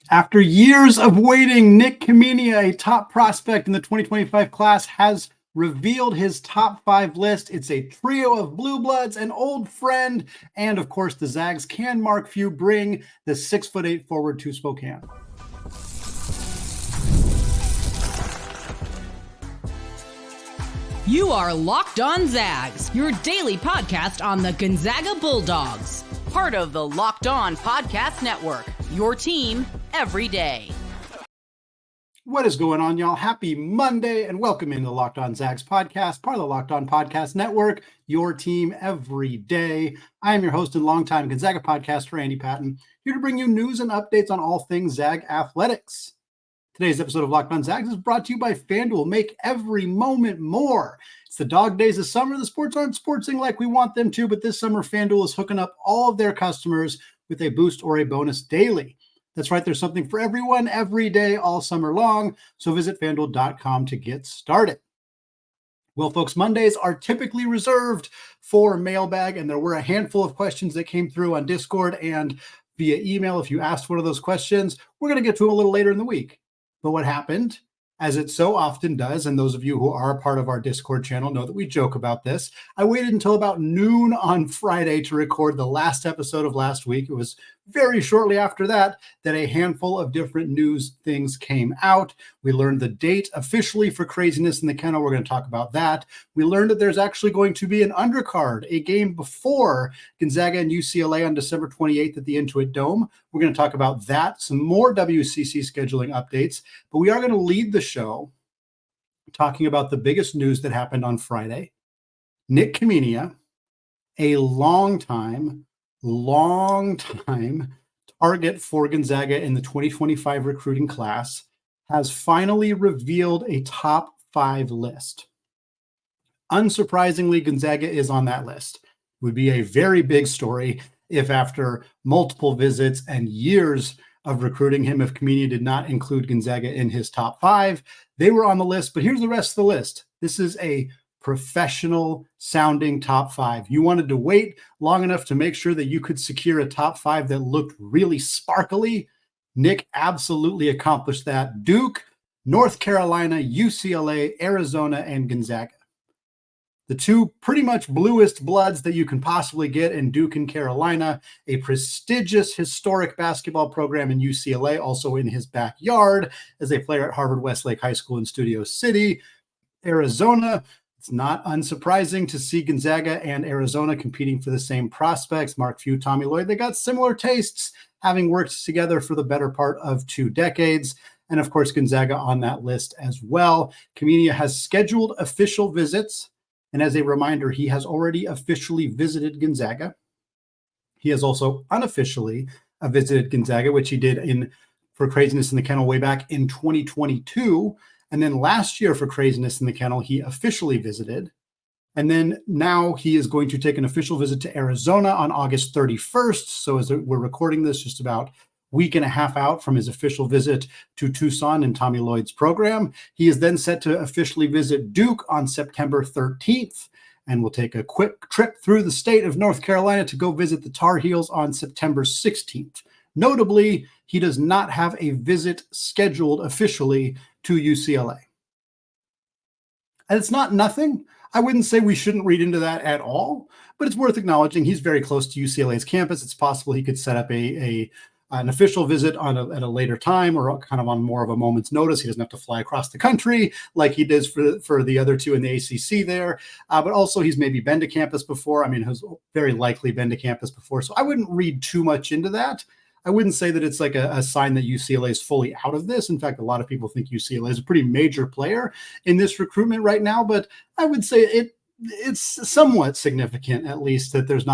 After years of waiting, Nik Khamenia, a top prospect in the 2025 class, has revealed his top 5 list. It's a trio of blue bloods, an old friend, and of course the Zags. Can Mark Few bring the 6'8" forward to Spokane? You are Locked On Zags, your daily podcast on the Gonzaga Bulldogs. Part of the Locked On Podcast Network, your team every day. What is going on, y'all? Happy Monday and welcome into the Locked On Zags podcast, part of the Locked On Podcast Network, your team every day. I am your host and longtime Gonzaga podcaster, Andy Patton, here to bring you news and updates on all things Zag athletics. Today's episode of Locked On Zags is brought to you by FanDuel. Make every moment more. It's the dog days of summer. The sports aren't sportsing like we want them to, but this summer FanDuel is hooking up all of their customers with a boost or a bonus daily. That's right, there's something for everyone every day all summer long, so visit FanDuel.com to get started. Well, folks, Mondays are typically reserved for mailbag, and there were a handful of questions that came through on Discord and via email. If you asked one of those questions, we're going to get to them a little later in the week. But what happened, as it so often does, and those of you who are a part of our Discord channel know that we joke about this, I waited until about noon on Friday to record the last episode of last week. It was very shortly after that a handful of different news things came out. We learned the date officially for Kraziness in the Kennel. We're going to talk about that. We learned that there's actually going to be an undercard, a game before Gonzaga and UCLA on December 28th at the Intuit Dome. We're going to talk about that, some more WCC scheduling updates, but we are going to lead the show talking about the biggest news that happened on Friday. Nik Khamenia, a long-time target for Gonzaga in the 2025 recruiting class, has finally revealed a top 5 list. Unsurprisingly, Gonzaga is on that list. It would be a very big story if after multiple visits and years of recruiting him, if Khamenia did not include Gonzaga in his top 5. They were on the list, but here's the rest of the list. This is a professional sounding top 5. You wanted to wait long enough to make sure that you could secure a top 5 that looked really sparkly. Nik absolutely accomplished that. Duke, North Carolina, UCLA, Arizona, and Gonzaga. The two pretty much bluest bloods that you can possibly get in Duke and Carolina, a prestigious historic basketball program in UCLA, also in his backyard as a player at Harvard-Westlake High School in Studio City. Arizona, it's not unsurprising to see Gonzaga and Arizona competing for the same prospects. Mark Few, Tommy Lloyd, they got similar tastes, having worked together for the better part of 2 decades. And of course, Gonzaga on that list as well. Khamenia has scheduled official visits. And as a reminder, he has already officially visited Gonzaga. He has also unofficially visited Gonzaga, which he did for Kraziness in the Kennel way back in 2022. And then last year for Kraziness in the Kennel, he officially visited. And then now he is going to take an official visit to Arizona on August 31st. So as we're recording this, just about week and a half out from his official visit to Tucson in Tommy Lloyd's program. He is then set to officially visit Duke on September 13th and will take a quick trip through the state of North Carolina to go visit the Tar Heels on September 16th. Notably, he does not have a visit scheduled officially to UCLA. And it's not nothing. I wouldn't say we shouldn't read into that at all, but it's worth acknowledging he's very close to UCLA's campus. It's possible he could set up an official visit at a later time or kind of on more of a moment's notice. He doesn't have to fly across the country like he does for the other two in the ACC there. But also he's maybe been to campus before. I mean, he's very likely been to campus before. So I wouldn't read too much into that. I wouldn't say that it's like a sign that UCLA is fully out of this. In fact, a lot of people think UCLA is a pretty major player in this recruitment right now. But I would say it's somewhat significant, at least, that there's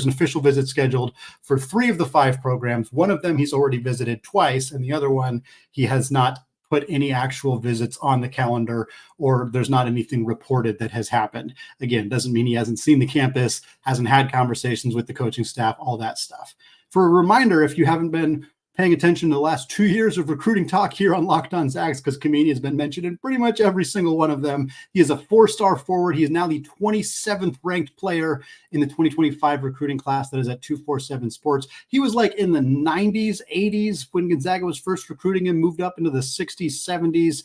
an official visit scheduled for 3 of the 5 programs. One of them he's already visited twice, and the other one he has not put any actual visits on the calendar, or there's not anything reported that has happened. Again, doesn't mean he hasn't seen the campus, hasn't had conversations with the coaching staff, all that stuff. For a reminder, if you haven't been paying attention to the last 2 years of recruiting talk here on Locked On Zags, because Khamenia has been mentioned in pretty much every single one of them. He is a 4-star forward. He is now the 27th ranked player in the 2025 recruiting class that is at 247 Sports. He was like in the 90s, 80s when Gonzaga was first recruiting him, moved up into the 60s, 70s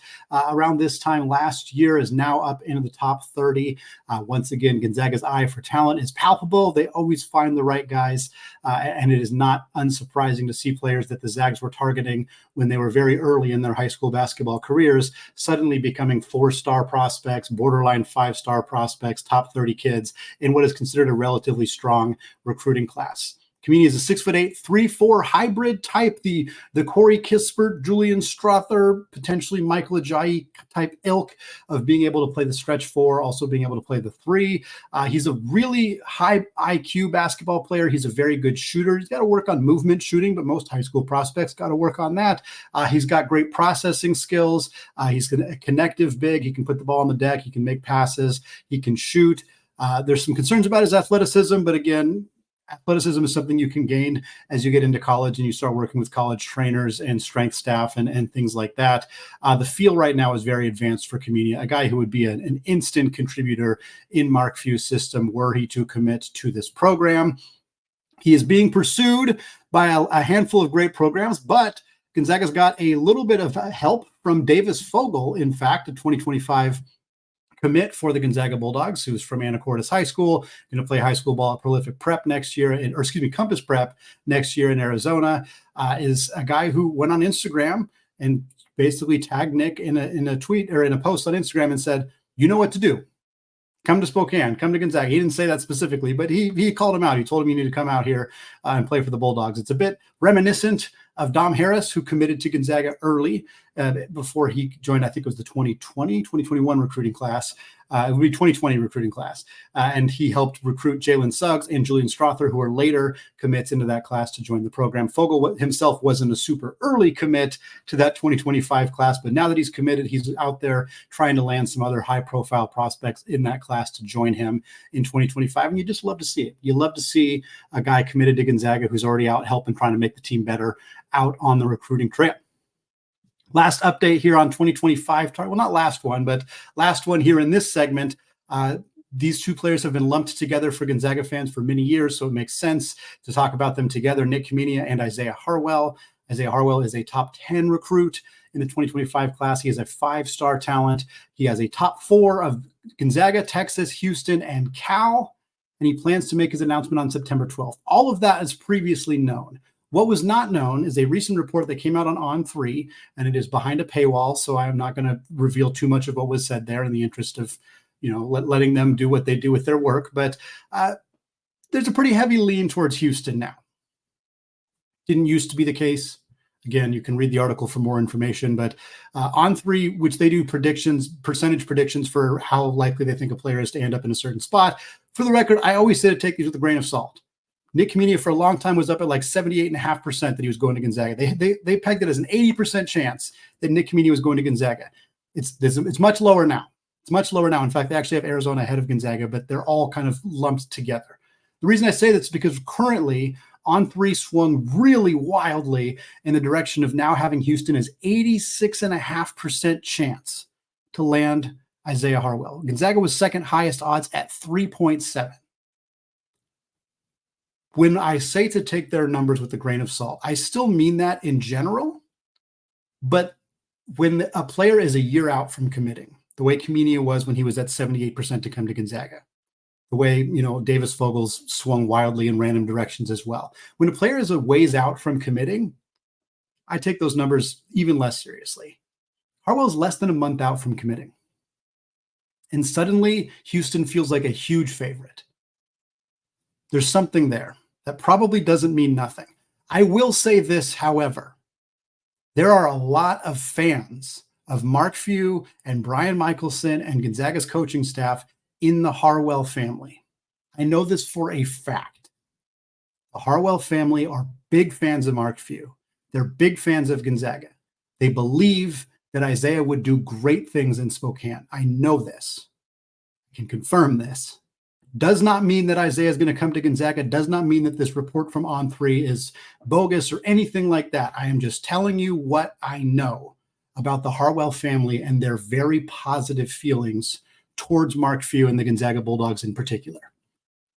around this time last year, is now up into the top 30. Once again, Gonzaga's eye for talent is palpable. They always find the right guys, and it is not unsurprising to see players that the Zags were targeting when they were very early in their high school basketball careers suddenly becoming 4-star prospects, borderline 5-star prospects, top 30 kids in what is considered a relatively strong recruiting class. Khamenia is a 6'8", 3'4" hybrid type, the Corey Kispert, Julian Strother, potentially Michael Ajayi type ilk of being able to play the stretch 4, also being able to play the 3. He's a really high IQ basketball player. He's a very good shooter. He's got to work on movement shooting, but most high school prospects got to work on that. He's got great processing skills. He's a connective big. He can put the ball on the deck. He can make passes. He can shoot. There's some concerns about his athleticism, but again, athleticism is something you can gain as you get into college and you start working with college trainers and strength staff and things like that. The feel right now is very advanced for Khamenia, a guy who would be an instant contributor in Mark Few's system were he to commit to this program. He is being pursued by a handful of great programs, but Gonzaga's got a little bit of help from Davis Fogel, in fact, a 2025 commit for the Gonzaga Bulldogs, who's from Anacortes High School, going to play high school ball at Prolific Prep next year, Compass Prep next year in Arizona, is a guy who went on Instagram and basically tagged Nick in a tweet or in a post on Instagram and said, "You know what to do. Come to Spokane, come to Gonzaga." He didn't say that specifically, but he called him out. He told him, "You need to come out here and play for the Bulldogs." It's a bit reminiscent of Dom Harris, who committed to Gonzaga early before he joined, I think it was the 2021 recruiting class. It would be 2020 recruiting class. And he helped recruit Jalen Suggs and Julian Strother, who were later commits into that class to join the program. Fogel himself wasn't a super early commit to that 2025 class, but now that he's committed, he's out there trying to land some other high-profile prospects in that class to join him in 2025. And you just love to see it. You love to see a guy committed to Gonzaga who's already out helping trying to make the team better out on the recruiting trail. Last update here on 2025. Well, not last one, but last one here in this segment. These two players have been lumped together for Gonzaga fans for many years, so it makes sense to talk about them together. Nik Khamenia and Isiah Harwell. Isiah Harwell is a top 10 recruit in the 2025 class. He is a 5-star talent. He has a top 4 of Gonzaga, Texas, Houston, and Cal, and he plans to make his announcement on September 12th. All of that is previously known. What was not known is a recent report that came out on On3, and it is behind a paywall, so I am not going to reveal too much of what was said there in the interest of, letting them do what they do with their work. But there's a pretty heavy lean towards Houston now. Didn't used to be the case. Again, you can read the article for more information, but On3, which they do percentage predictions for how likely they think a player is to end up in a certain spot. For the record, I always say to take these with a grain of salt. Nik Khamenia for a long time was up at like 78.5% that he was going to Gonzaga. They pegged it as an 80% chance that Nik Khamenia was going to Gonzaga. It's much lower now. It's much lower now. In fact, they actually have Arizona ahead of Gonzaga, but they're all kind of lumped together. The reason I say that's because currently On3 swung really wildly in the direction of now having Houston as 86.5% chance to land Isiah Harwell. Gonzaga was second highest odds at 3.7. When I say to take their numbers with a grain of salt, I still mean that in general, but when a player is a year out from committing, the way Khamenia was when he was at 78% to come to Gonzaga, the way, Davis Fogel's swung wildly in random directions as well. When a player is a ways out from committing, I take those numbers even less seriously. Harwell's less than a month out from committing. And suddenly, Houston feels like a huge favorite. There's something there. That probably doesn't mean nothing. I will say this, however. There are a lot of fans of Mark Few and Brian Michelson and Gonzaga's coaching staff in the Harwell family. I know this for a fact. The Harwell family are big fans of Mark Few. They're big fans of Gonzaga. They believe that Isiah would do great things in Spokane. I know this. I can confirm this. Does not mean that Isiah is going to come to Gonzaga. Does not mean that this report from On3 is bogus or anything like that. I am just telling you what I know about the Harwell family and their very positive feelings towards Mark Few and the Gonzaga Bulldogs in particular.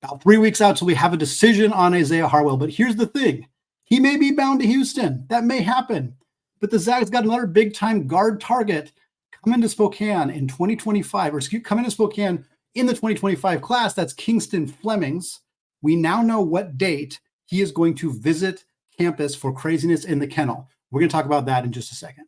About 3 weeks out till we have a decision on Isiah Harwell. But here's the thing. He may be bound to Houston. That may happen. But the Zags got another big-time guard target coming to Spokane in 2025, or coming to Spokane in the 2025 class. That's Kingston Flemings. We now know what date he is going to visit campus for Kraziness in the Kennel. We're going to talk about that in just a second.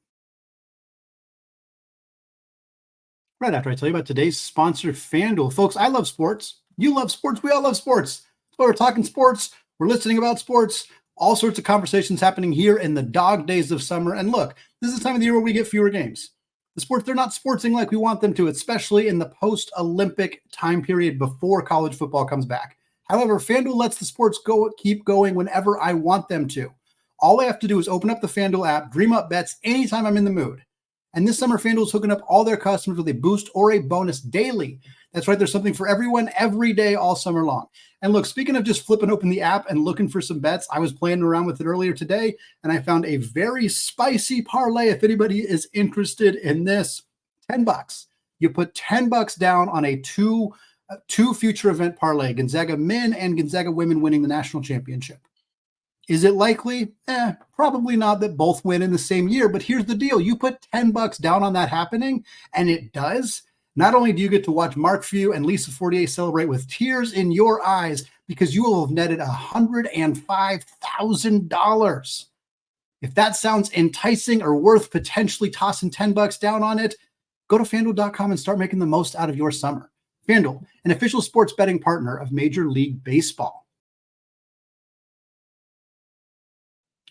Right after I tell you about today's sponsor, FanDuel. Folks, I love sports. You love sports. We all love sports. So we're talking sports. We're listening about sports. All sorts of conversations happening here in the dog days of summer. And look, this is the time of the year where we get fewer games. The sports, they're not sportsing like we want them to, especially in the post-Olympic time period before college football comes back. However, FanDuel lets the sports keep going whenever I want them to. All I have to do is open up the FanDuel app, dream up bets anytime I'm in the mood. And this summer, FanDuel is hooking up all their customers with a boost or a bonus daily. That's right, there's something for everyone every day all summer long. And look, speaking of just flipping open the app and looking for some bets, I was playing around with it earlier today, and I found a very spicy parlay. If anybody is interested in this, $10. You put $10 down on a two future event parlay, Gonzaga men and Gonzaga women winning the national championship. Is it likely? Probably not that both win in the same year, but here's the deal. You put $10 down on that happening, and it does. Not only do you get to watch Mark Few and Lisa Fortier celebrate with tears in your eyes because you will have netted $105,000. If that sounds enticing or worth potentially tossing $10 down on it, go to FanDuel.com and start making the most out of your summer. FanDuel, an official sports betting partner of Major League Baseball.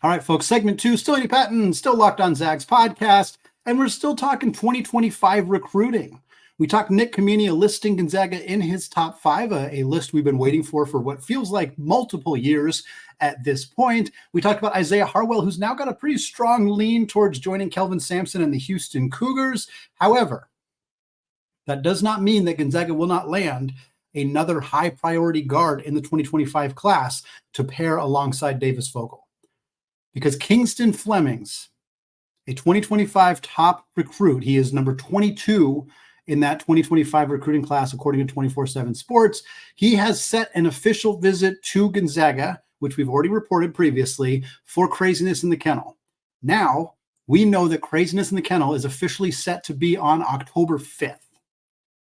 All right, folks, segment 2, still Andy Patton, still Locked on Zags podcast, and we're still talking 2025 recruiting. We talked Nik Khamenia listing Gonzaga in his top 5, a list we've been waiting for what feels like multiple years at this point. We talked about Isiah Harwell, who's now got a pretty strong lean towards joining Kelvin Sampson and the Houston Cougars. However, that does not mean that Gonzaga will not land another high-priority guard in the 2025 class to pair alongside Davis Vogel. Because Kingston Flemings, a 2025 top recruit, he is number 22 in that 2025 recruiting class, according to 24/7 Sports. He has set an official visit to Gonzaga, which we've already reported previously, for Kraziness in the Kennel. Now, we know that Kraziness in the Kennel is officially set to be on October 5th.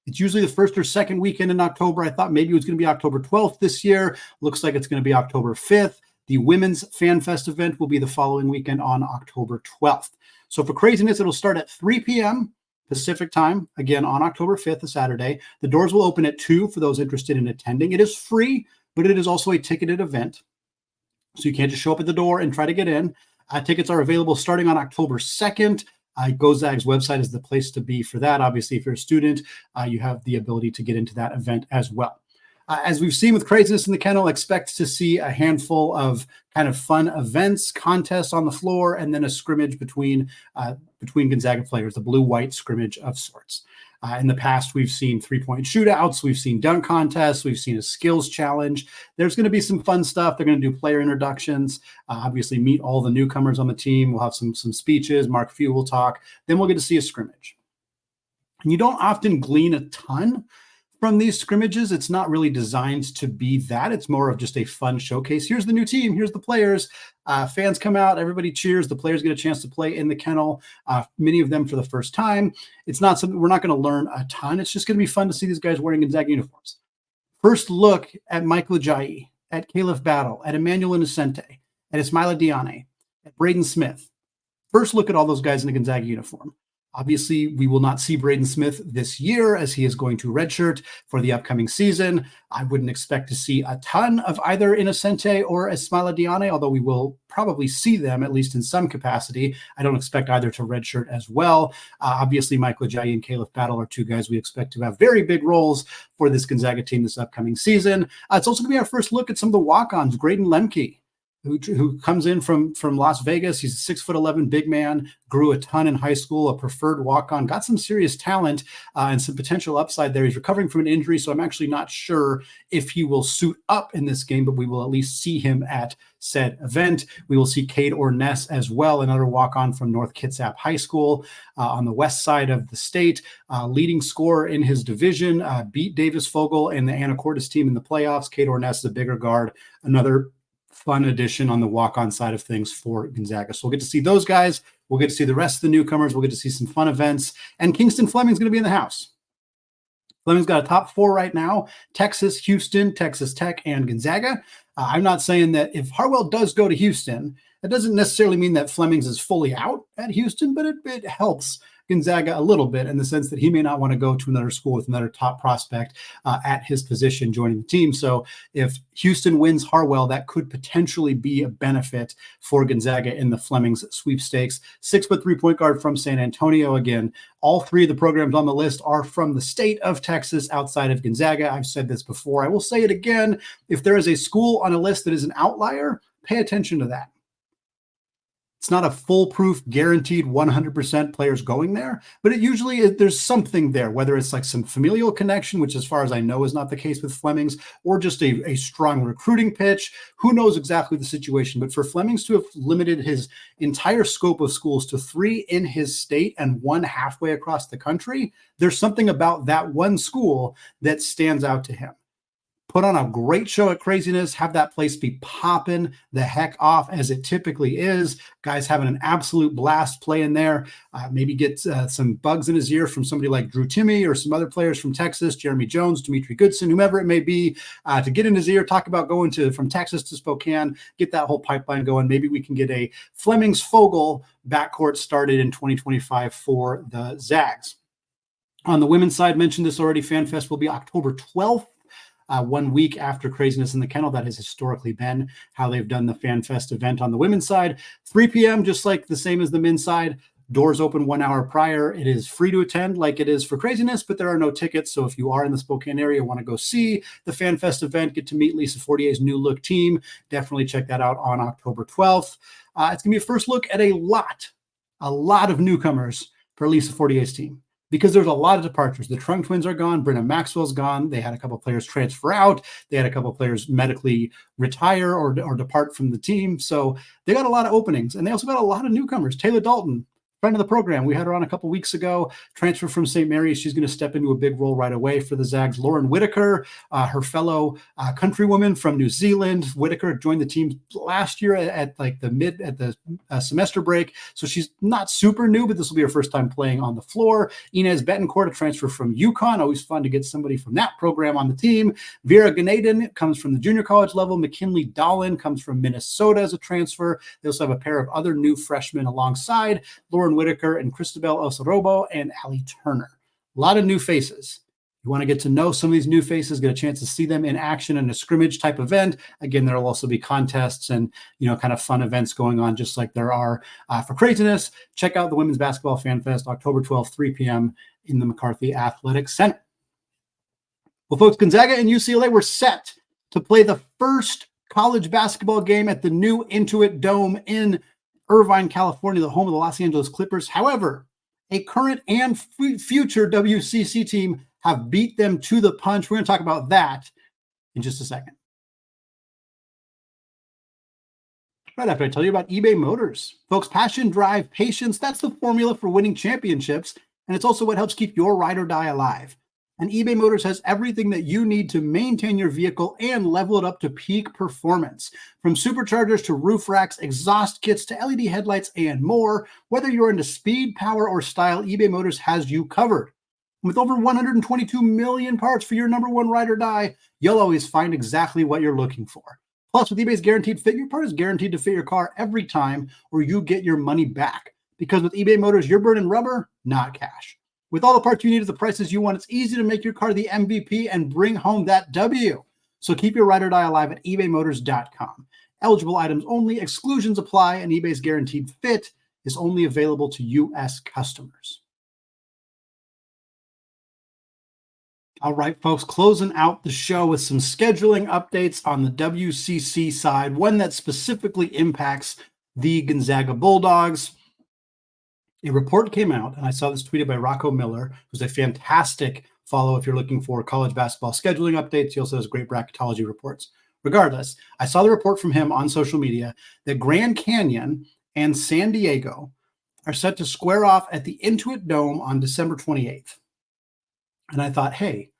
It's usually the first or second weekend in October. I thought maybe it was going to be October 12th this year. Looks like it's going to be October 5th. The Women's Fan Fest event will be the following weekend on October 12th. So for Kraziness, it'll start at 3 p.m. Pacific time, again on October 5th, a Saturday. The doors will open at 2 for those interested in attending. It is free, but it is also a ticketed event. So you can't just show up at the door and try to get in. Tickets are available starting on October 2nd. Gozag's website is the place to be for that. Obviously, if you're a student, you have the ability to get into that event as well. As we've seen with Kraziness in the Kennel, expect to see a handful of kind of fun events, contests on the floor, and then a scrimmage between Gonzaga players, the blue-white scrimmage of sorts. In the past, we've seen three-point shootouts, we've seen dunk contests, we've seen a skills challenge. There's going to be some fun stuff. They're going to do player introductions, obviously meet all the newcomers on the team. We'll have some speeches. Mark Few will talk. Then we'll get to see a scrimmage. And you don't often glean a ton from these scrimmages. It's not really designed to be that. It's more of just a fun showcase. Here's the new team. Here's the players. Fans come out. Everybody cheers. The players get a chance to play in the Kennel, many of them for the first time. It's not something we're not going to learn a ton. It's just going to be fun to see these guys wearing Gonzaga uniforms. First look at Michael Ajayi, at Caliph Battle, at Emmanuel Innocente, at Ismaila Diane, at Braden Smith. First look at all those guys in the Gonzaga uniform. Obviously, we will not see Braden Smith this year as he is going to redshirt for the upcoming season. I wouldn't expect to see a ton of either Innocente or Ismaila Diane, although we will probably see them at least in some capacity. I don't expect either to redshirt as well. Obviously, Michael Ajayi and Caliph Battle are two guys we expect to have very big roles for this Gonzaga team this upcoming season. It's also going to be our first look at some of the walk-ons. Graydon Lemke, who comes in from Las Vegas. He's a 6'11" big man, grew a ton in high school, a preferred walk-on, got some serious talent and some potential upside there. He's recovering from an injury, so I'm actually not sure if he will suit up in this game, but we will at least see him at said event. We will see Cade Orness as well, another walk-on from North Kitsap High School on the west side of the state, leading scorer in his division, beat Davis Fogel and the Anacortes team in the playoffs. Cade Orness is a bigger guard, another fun addition on the walk-on side of things for Gonzaga. So we'll get to see those guys. We'll get to see the rest of the newcomers. We'll get to see some fun events. And Kingston Flemings going to be in the house. Fleming's got a top 4 right now: Texas, Houston, Texas Tech, and Gonzaga. I'm not saying that if Harwell does go to Houston, that doesn't necessarily mean that Flemings is fully out at Houston, but it helps Gonzaga a little bit in the sense that he may not want to go to another school with another top prospect at his position joining the team. So if Houston wins Harwell, that could potentially be a benefit for Gonzaga in the Flemings sweepstakes. 6'3" point guard from San Antonio. Again, all 3 of the programs on the list are from the state of Texas outside of Gonzaga. I've said this before. I will say it again. If there is a school on a list that is an outlier, pay attention to that. It's not a foolproof, guaranteed 100% players going there, but it usually there's something there, whether it's like some familial connection, which as far as I know is not the case with Flemings, or just a strong recruiting pitch. Who knows exactly the situation, but for Flemings to have limited his entire scope of schools to 3 in his state and 1 halfway across the country, there's something about that one school that stands out to him. Put on a great show at Kraziness, have that place be popping the heck off as it typically is. Guys having an absolute blast playing there. Maybe get some bugs in his ear from somebody like Drew Timme or some other players from Texas, Jeremy Jones, Dimitri Goodson, whomever it may be, to get in his ear, talk about going from Texas to Spokane, get that whole pipeline going. Maybe we can get a Flemings-Fogel backcourt started in 2025 for the Zags. On the women's side, mentioned this already, FanFest will be October 12th. 1 week after Kraziness in the Kennel. That has historically been how they've done the FanFest event on the women's side. 3 p.m., just like the same as the men's side. Doors open 1 hour prior. It is free to attend like it is for Kraziness, but there are no tickets. So if you are in the Spokane area, want to go see the FanFest event, get to meet Lisa Fortier's new look team, definitely check that out on October 12th. It's going to be a first look at a lot of newcomers for Lisa Fortier's team, because there's a lot of departures. The Trunk twins are gone. Brenna Maxwell's gone. They had a couple of players transfer out. They had a couple of players medically retire or depart from the team. So they got a lot of openings. And they also got a lot of newcomers. Taylor Dalton, friend of the program. We had her on a couple weeks ago, transfer from St. Mary's. She's going to step into a big role right away for the Zags. Lauren Whitaker, her fellow countrywoman from New Zealand. Whitaker joined the team last year at the semester break. So she's not super new, but this will be her first time playing on the floor. Inez Betancourt, a transfer from UConn. Always fun to get somebody from that program on the team. Vera Ganaden comes from the junior college level. McKinley Dolan comes from Minnesota as a transfer. They also have a pair of other new freshmen alongside Lauren Whitaker and Cristobal Osorobo and Allie Turner. A lot of new faces. You want to get to know some of these new faces, get a chance to see them in action in a scrimmage type event. Again, there will also be contests and, kind of fun events going on, just like there are for Kraziness. Check out the Women's Basketball Fan Fest, October 12th, 3 p.m. in the McCarthy Athletic Center. Well, folks, Gonzaga and UCLA were set to play the first college basketball game at the new Intuit Dome in Irvine, California, the home of the Los Angeles Clippers. However, a current and future WCC team have beat them to the punch. We're going to talk about that in just a second. Right after I tell you about eBay Motors. Folks, passion, drive, patience, that's the formula for winning championships, and it's also what helps keep your ride or die alive. And eBay Motors has everything that you need to maintain your vehicle and level it up to peak performance. From superchargers to roof racks, exhaust kits to LED headlights, and more. Whether you're into speed, power, or style, eBay Motors has you covered. With over 122 million parts for your number one ride or die, you'll always find exactly what you're looking for. Plus, with eBay's Guaranteed Fit, your part is guaranteed to fit your car every time, or you get your money back. Because with eBay Motors, you're burning rubber, not cash. With all the parts you need at the prices you want, it's easy to make your car the MVP and bring home that W. So keep your ride or die alive at ebaymotors.com. Eligible items only, exclusions apply, and eBay's Guaranteed Fit is only available to U.S. customers. All right, folks, closing out the show with some scheduling updates on the WCC side, one that specifically impacts the Gonzaga Bulldogs. A report came out, and I saw this tweeted by Rocco Miller, who's a fantastic follow if you're looking for college basketball scheduling updates. He also has great bracketology reports. Regardless, I saw the report from him on social media that Grand Canyon and San Diego are set to square off at the Intuit Dome on December 28th. And I thought, hey,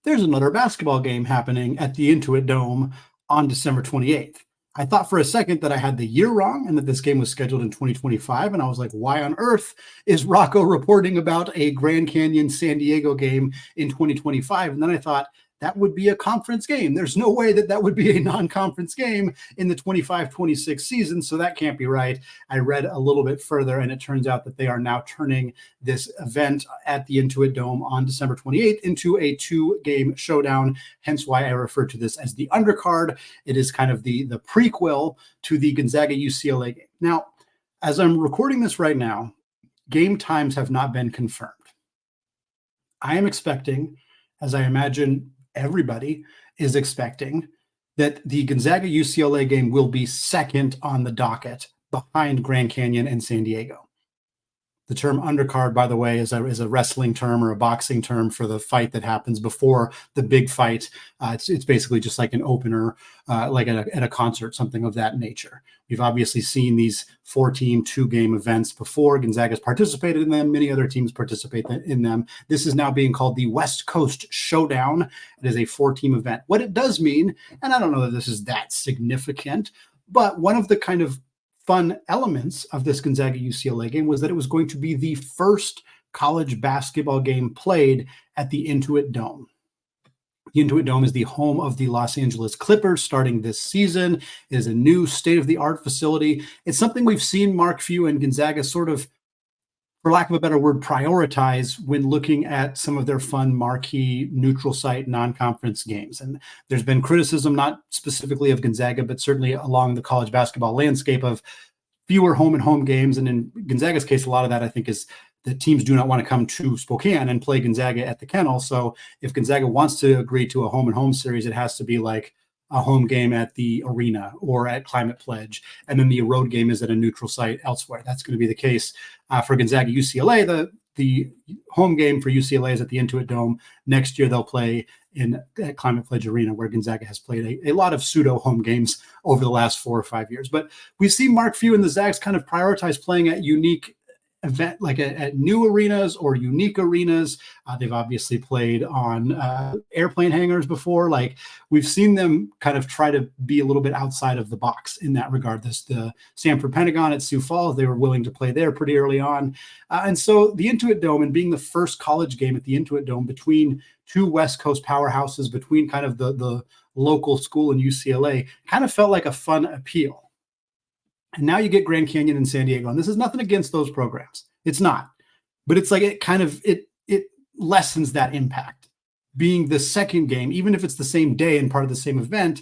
there's another basketball game happening at the Intuit Dome on December 28th. I thought for a second that I had the year wrong and that this game was scheduled in 2025. And I was like, why on earth is Rocco reporting about a Grand Canyon San Diego game in 2025? And then I thought, that would be a conference game. There's no way that would be a non-conference game in the 25-26 season, so that can't be right. I read a little bit further, and it turns out that they are now turning this event at the Intuit Dome on December 28th into a 2-game showdown, hence why I refer to this as the undercard. It is kind of the prequel to the Gonzaga UCLA game. Now, as I'm recording this right now, game times have not been confirmed. I am expecting, as I imagine everybody is expecting, that the Gonzaga UCLA game will be second on the docket behind Grand Canyon and San Diego. The term undercard, by the way, is a wrestling term or a boxing term for the fight that happens before the big fight. It's basically just like an opener, like at a concert, something of that nature. We've obviously seen these 4-team, 2-game events before. Gonzaga's participated in them. Many other teams participate in them. This is now being called the West Coast Showdown. It is a 4-team event. What it does mean, and I don't know that this is that significant, but one of the kind of fun elements of this Gonzaga UCLA game was that it was going to be the first college basketball game played at the Intuit Dome. The Intuit Dome is the home of the Los Angeles Clippers starting this season. It is a new state-of-the-art facility. It's something we've seen Mark Few and Gonzaga sort of, for lack of a better word, prioritize when looking at some of their fun marquee neutral site non-conference games. And there's been criticism, not specifically of Gonzaga, but certainly along the college basketball landscape of fewer home and home games. And in Gonzaga's case, a lot of that I think is that teams do not want to come to Spokane and play Gonzaga at the Kennel. So if Gonzaga wants to agree to a home and home series, it has to be like a home game at the arena or at Climate Pledge, and then the road game is at a neutral site elsewhere. That's going to be the case for Gonzaga UCLA. The home game for UCLA is at the Intuit Dome. Next year they'll play at Climate Pledge Arena, where Gonzaga has played a lot of pseudo home games over the last 4 or 5 years. But we see Mark Few and the Zags kind of prioritize playing at unique event, like at new arenas or unique arenas. They've obviously played on airplane hangars before. Like, we've seen them kind of try to be a little bit outside of the box in that regard. The Sanford Pentagon at Sioux Falls, they were willing to play there pretty early on. And so the Intuit Dome, and being the first college game at the Intuit Dome between two West Coast powerhouses, between kind of the local school and UCLA, kind of felt like a fun appeal. And now you get Grand Canyon and San Diego. And this is nothing against those programs. It's not. But it's like it lessens that impact. Being the second game, even if it's the same day and part of the same event,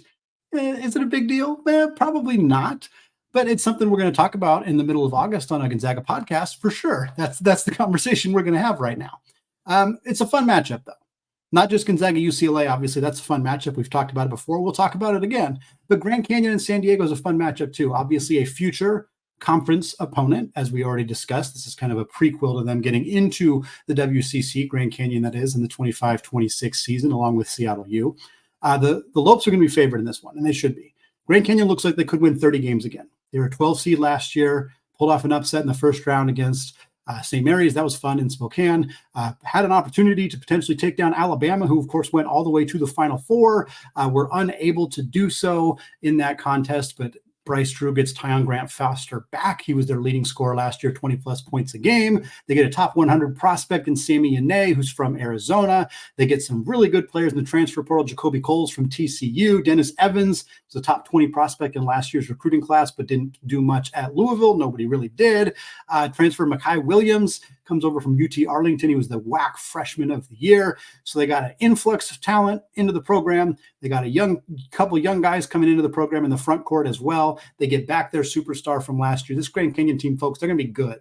is it a big deal? Probably not. But it's something we're going to talk about in the middle of August on a Gonzaga podcast for sure. That's the conversation we're going to have right now. It's a fun matchup, though. Not just Gonzaga UCLA, obviously, that's a fun matchup. We've talked about it before. We'll talk about it again. But Grand Canyon and San Diego is a fun matchup too. Obviously, a future conference opponent, as we already discussed. This is kind of a prequel to them getting into the WCC, Grand Canyon, that is, in the 25-26 season, along with Seattle U. The Lopes are going to be favored in this one, and they should be. Grand Canyon looks like they could win 30 games again. They were a 12 seed last year, pulled off an upset in the first round against St. Mary's. That was fun in Spokane. Had an opportunity to potentially take down Alabama, who, of course, went all the way to the Final Four. Were unable to do so in that contest, but Bryce Drew gets Tyon Grant Foster back. He was their leading scorer last year, 20-plus points a game. They get a top 100 prospect in Sammy Yane, who's from Arizona. They get some really good players in the transfer portal. Jacoby Coles from TCU. Dennis Evans was a top 20 prospect in last year's recruiting class, but didn't do much at Louisville. Nobody really did. Transfer Mekhi Williams comes over from UT Arlington. He was the WAC freshman of the year. So they got an influx of talent into the program. They got a couple young guys coming into the program in the front court as well. They get back their superstar from last year. This Grand Canyon team, folks, they're going to be good.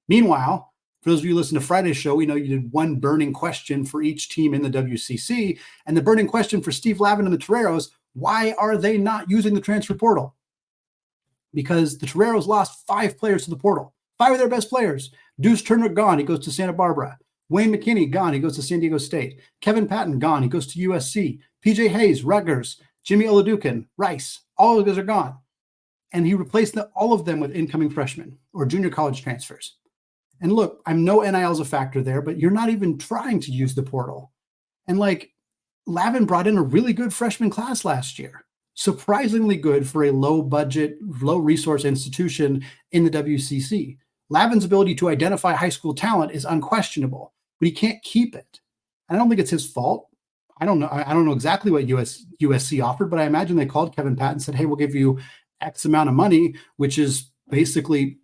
Meanwhile, For those of you who listen to Friday's show, we know you did one burning question for each team in the WCC. And the burning question for Steve Lavin and the Toreros, why are they not using the transfer portal? Because the Toreros lost 5 players to the portal. 5 of their best players. Deuce Turner gone. He goes to Santa Barbara. Wayne McKinney gone. He goes to San Diego State. Kevin Patton gone. He goes to USC. PJ Hayes, Rutgers, Jimmy Oladukin, Rice. All of those are gone. And he replaced all of them with incoming freshmen or junior college transfers. And look, I know NIL is a factor there, but you're not even trying to use the portal. And Lavin brought in a really good freshman class last year. Surprisingly good for a low budget, low resource institution in the WCC. Lavin's ability to identify high school talent is unquestionable, but he can't keep it. I don't think it's his fault. I don't know exactly what USC offered, but I imagine they called Kevin Patton and said, hey, we'll give you X amount of money, which is basically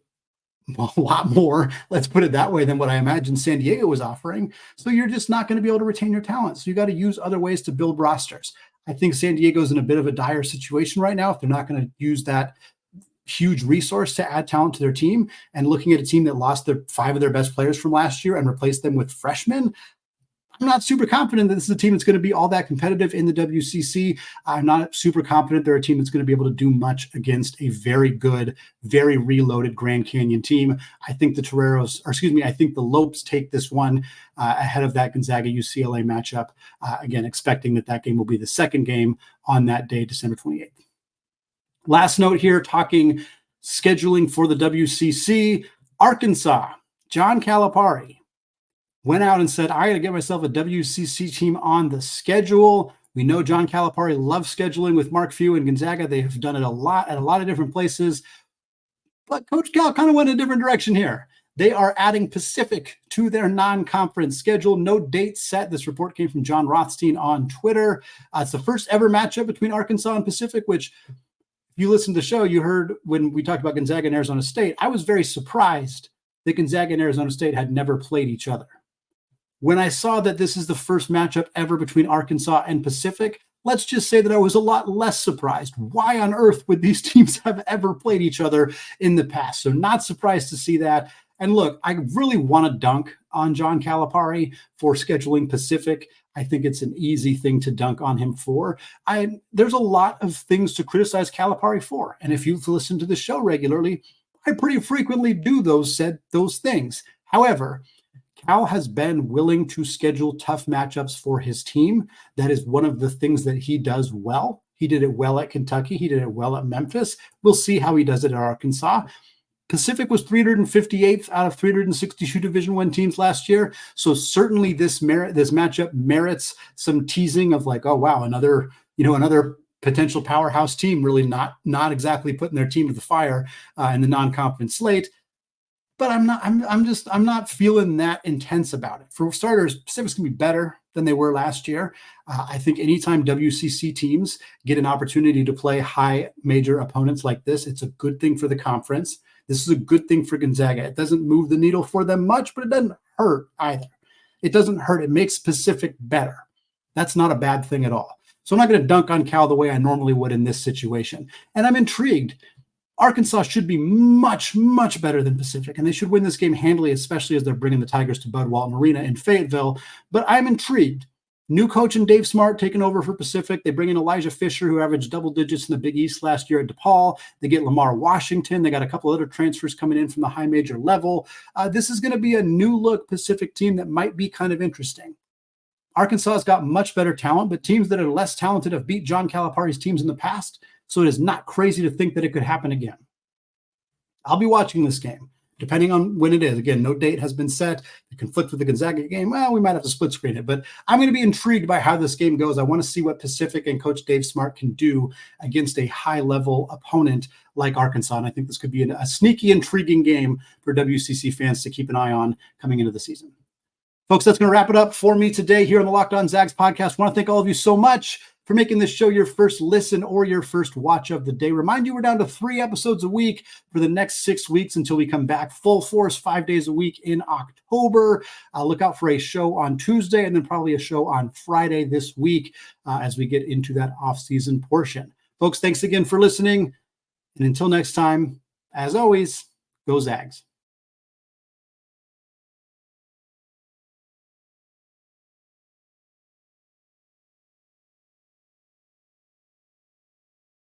a lot more, let's put it that way, than what I imagine San Diego was offering. So you're just not going to be able to retain your talent. So you got to use other ways to build rosters. I think San Diego's in a bit of a dire situation right now if they're not going to use that huge resource to add talent to their team. And looking at a team that lost 5 of their best players from last year and replaced them with freshmen, I'm not super confident that this is a team that's going to be all that competitive in the WCC. I'm not super confident they're a team that's going to be able to do much against a very good, very reloaded Grand Canyon team. I think I think the Lopes take this one ahead of that Gonzaga UCLA matchup. Again, expecting that game will be the second game on that day, December 28th. Last note here, talking scheduling for the WCC, Arkansas, John Calipari went out and said, I got to get myself a WCC team on the schedule. We know John Calipari loves scheduling with Mark Few and Gonzaga. They have done it a lot at a lot of different places. But Coach Cal kind of went a different direction here. They are adding Pacific to their non-conference schedule. No date set. This report came from John Rothstein on Twitter. It's the first ever matchup between Arkansas and Pacific, which if you listened to the show, you heard when we talked about Gonzaga and Arizona State. I was very surprised that Gonzaga and Arizona State had never played each other. When I saw that this is the first matchup ever between Arkansas and Pacific, let's just say that I was a lot less surprised. Why on earth would these teams have ever played each other in the past? So not surprised to see that. And look, I really want to dunk on John Calipari for scheduling Pacific. I think it's an easy thing to dunk on him for. There's a lot of things to criticize Calipari for. And if you've listened to the show regularly, I pretty frequently do those things. However, Cal has been willing to schedule tough matchups for his team. That is one of the things that he does well. He did it well at Kentucky. He did it well at Memphis. We'll see how he does it at Arkansas. Pacific was 358th out of 362 Division I teams last year. So certainly this matchup merits some teasing of oh wow, another potential powerhouse team really not exactly putting their team to the fire in the non-conference slate. But I'm not feeling that intense about it. For starters, Pacific's gonna be better than they were last year. I think anytime WCC teams get an opportunity to play high major opponents like this, it's a good thing for the conference. This is a good thing for Gonzaga. It doesn't move the needle for them much, but it doesn't hurt either. It doesn't hurt. It makes Pacific better. That's not a bad thing at all. So I'm not going to dunk on Cal the way I normally would in this situation. And I'm intrigued. Arkansas should be much, much better than Pacific, and they should win this game handily, especially as they're bringing the Tigers to Bud Walton Arena in Fayetteville. But I'm intrigued. New coach and Dave Smart taking over for Pacific. They bring in Elijah Fisher, who averaged double digits in the Big East last year at DePaul. They get Lamar Washington. They got a couple other transfers coming in from the high major level. This is going to be a new look Pacific team that might be kind of interesting. Arkansas has got much better talent, but teams that are less talented have beat John Calipari's teams in the past. So it is not crazy to think that it could happen again. I'll be watching this game, depending on when it is. Again, no date has been set. The conflict with the Gonzaga game, well, we might have to split screen it. But I'm going to be intrigued by how this game goes. I want to see what Pacific and Coach Dave Smart can do against a high-level opponent like Arkansas. And I think this could be a sneaky, intriguing game for WCC fans to keep an eye on coming into the season. Folks, that's going to wrap it up for me today here on the Locked On Zags podcast. I want to thank all of you so much for making this show your first listen or your first watch of the day. Remind you, we're down to 3 episodes a week for the next 6 weeks until we come back full force 5 days a week in October. Look out for a show on Tuesday and then probably a show on Friday this week as we get into that off-season portion. Folks, thanks again for listening. And until next time, as always, go Zags.